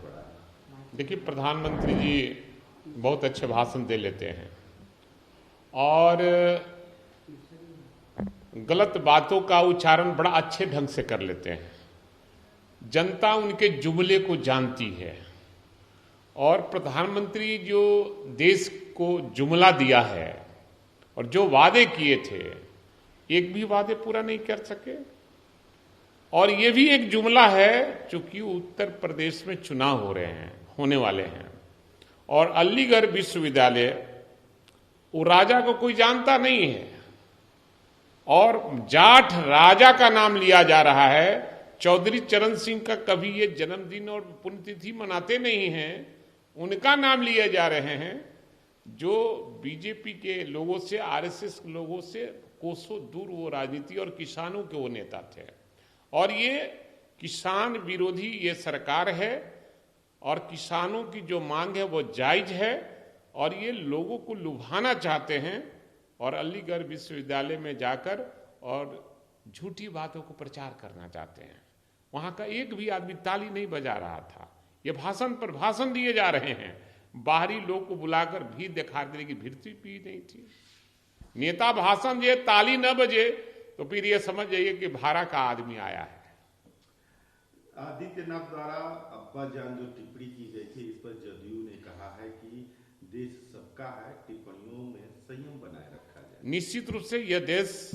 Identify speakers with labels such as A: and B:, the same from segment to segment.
A: पड़ा है?
B: देखिए, प्रधानमंत्री जी बहुत अच्छे भाषण दे लेते हैं और गलत बातों का उच्चारण बड़ा अच्छे ढंग से कर लेते हैं। जनता उनके जुमले को जानती है और प्रधानमंत्री जो देश को जुमला दिया है और जो वादे किए थे, एक भी वादे पूरा नहीं कर सके। और ये भी एक जुमला है, चूंकि उत्तर प्रदेश में चुनाव हो रहे हैं, होने वाले हैं, और अलीगढ़ विश्वविद्यालय वो राजा को कोई जानता नहीं है और जाट राजा का नाम लिया जा रहा है। चौधरी चरण सिंह का कभी ये जन्मदिन और पुण्यतिथि मनाते नहीं हैं, उनका नाम लिए जा रहे हैं, जो बीजेपी के लोगों से, आरएसएस लोगों से कोसों दूर वो राजनीति और किसानों के वो नेता थे। और ये किसान विरोधी ये सरकार है और किसानों की जो मांग है वो जायज है और ये लोगों को लुभाना चाहते हैं और अलीगढ़ विश्वविद्यालय में जाकर और झूठी बातों को प्रचार करना चाहते हैं। वहां का एक भी आदमी ताली नहीं बजा रहा था। ये भाषण पर भाषण दिए जा रहे हैं, बाहरी लोग को बुलाकर भीड़ दिखा देने की भीड़ भी नहीं थी। नेता भाषण दिए, ताली न बजे तो फिर ये समझ जाइए कि भाड़ा का आदमी आया है।
A: आदित्यनाथ द्वारा अब्बा जान जो टिप्पणी की गई थी, इस पर जदयू ने कहा है कि देश सबका है, टिप्पणियों में संयम बनाए रखा जाए।
B: निश्चित रूप से यह देश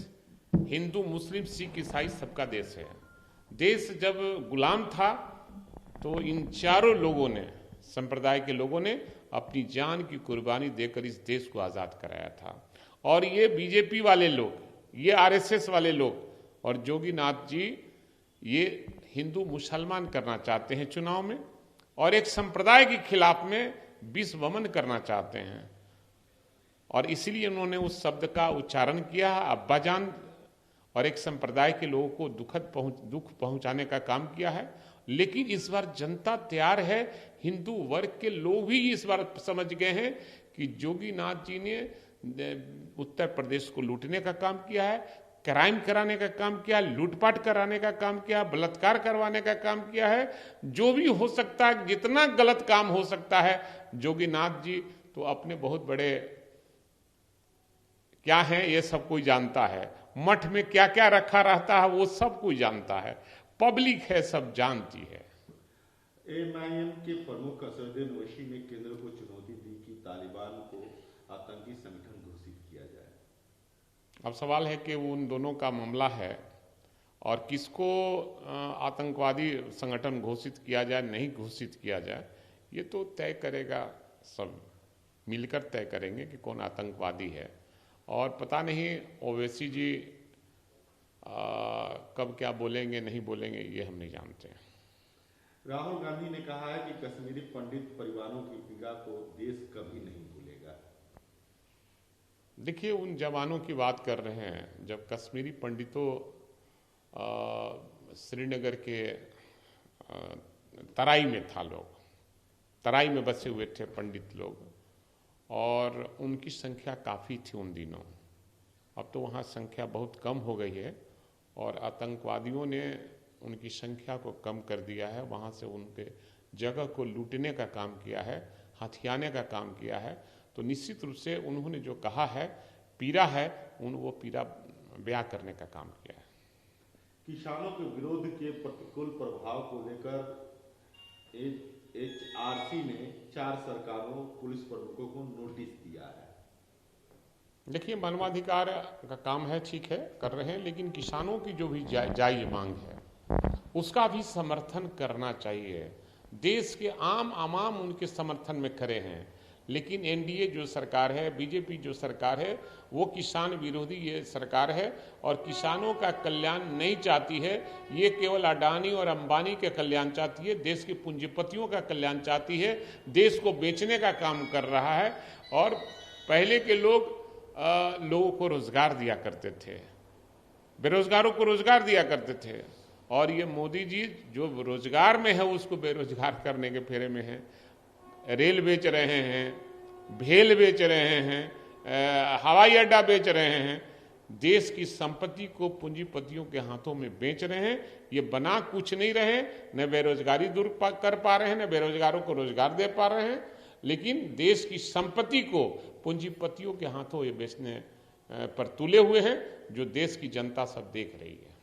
B: हिंदू, मुस्लिम, सिख, ईसाई सबका देश है। देश जब गुलाम था तो इन चारों लोगों ने, संप्रदाय के लोगों ने अपनी जान की कुर्बानी देकर इस देश को आजाद कराया था। और ये बीजेपी वाले लोग, ये आरएसएस वाले लोग और जोगीनाथ जी ये हिंदू मुसलमान करना चाहते हैं चुनाव में और एक संप्रदाय के खिलाफ में विषवमन करना चाहते हैं और इसीलिए उन्होंने उस शब्द का उच्चारण किया, अब्बाजान, और एक संप्रदाय के लोगों को दुख पहुंचाने का काम किया है। लेकिन इस बार जनता तैयार है, हिंदू वर्ग के लोग भी इस बार समझ गए हैं कि जोगीनाथ जी ने उत्तर प्रदेश को लूटने का काम किया है, क्राइम कराने का काम किया, लूटपाट कराने का काम किया, बलात्कार करवाने का काम किया है। जो भी हो सकता है, जितना गलत काम हो सकता है, जोगीनाथ जी तो अपने बहुत बड़े क्या हैं ये सब कोई जानता है। मठ में क्या क्या रखा रहता है वो सब कोई जानता है, पब्लिक है, सब जानती है।
A: एएमआईएम के प्रमुख असदुद्दीन ओवैसी ने केंद्र को चुनौती दी कि तालिबान को आतंकी संगठन घोषित किया जाए।
B: अब सवाल है कि उन दोनों का मामला है और किसको आतंकवादी संगठन घोषित किया जाए, नहीं घोषित किया जाए, ये तो तय करेगा, सब मिलकर तय करेंगे कि कौन आतंकवादी है। और पता नहीं ओवैसी जी कब क्या बोलेंगे, नहीं बोलेंगे, ये हम नहीं जानते।
A: राहुल गांधी ने कहा है कि कश्मीरी पंडित परिवारों की पीड़ा को देश कभी नहीं भूलेगा।
B: देखिए, उन जवानों की बात कर रहे हैं जब कश्मीरी पंडितों श्रीनगर के तराई में था, लोग तराई में बसे हुए थे पंडित लोग और उनकी संख्या काफ़ी थी उन दिनों। अब तो वहाँ संख्या बहुत कम हो गई है और आतंकवादियों ने उनकी संख्या को कम कर दिया है, वहाँ से उनके जगह को लूटने का काम किया है, हथियाने का काम किया है। तो निश्चित रूप से उन्होंने जो कहा है, पीड़ा है, वो पीड़ा बयां करने का काम किया है।
A: किसानों के विरोध के प्रतिकूल प्रभाव को लेकर एचआरसी ने 4 सरकारों, पुलिस प्रमुखों को नोटिस दिया है।
B: देखिए, मानवाधिकार का काम है, ठीक है, कर रहे हैं, लेकिन किसानों की जो भी जायज मांग है उसका भी समर्थन करना चाहिए। देश के आम आवाम उनके समर्थन में खड़े हैं, लेकिन एनडीए जो सरकार है, बीजेपी जो सरकार है, वो किसान विरोधी ये सरकार है और किसानों का कल्याण नहीं चाहती है। ये केवल अडानी और अंबानी के कल्याण चाहती है, देश के पूंजीपतियों का कल्याण चाहती है, देश को बेचने का काम कर रहा है। और पहले के लोगों को रोजगार दिया करते थे, बेरोजगारों को रोजगार दिया करते थे, और ये मोदी जी जो रोजगार में है उसको बेरोजगार करने के फेरे में है। रेल बेच रहे हैं, भेल बेच रहे हैं, हवाई अड्डा बेच रहे हैं, देश की संपत्ति को पूंजीपतियों के हाथों में बेच रहे हैं। ये बना कुछ नहीं रहे, न बेरोजगारी दूर कर पा रहे हैं, न बेरोजगारों को रोजगार दे पा रहे हैं, लेकिन देश की संपत्ति को पूंजीपतियों के हाथों ये बेचने पर तुले हुए हैं, जो देश की जनता सब देख रही है।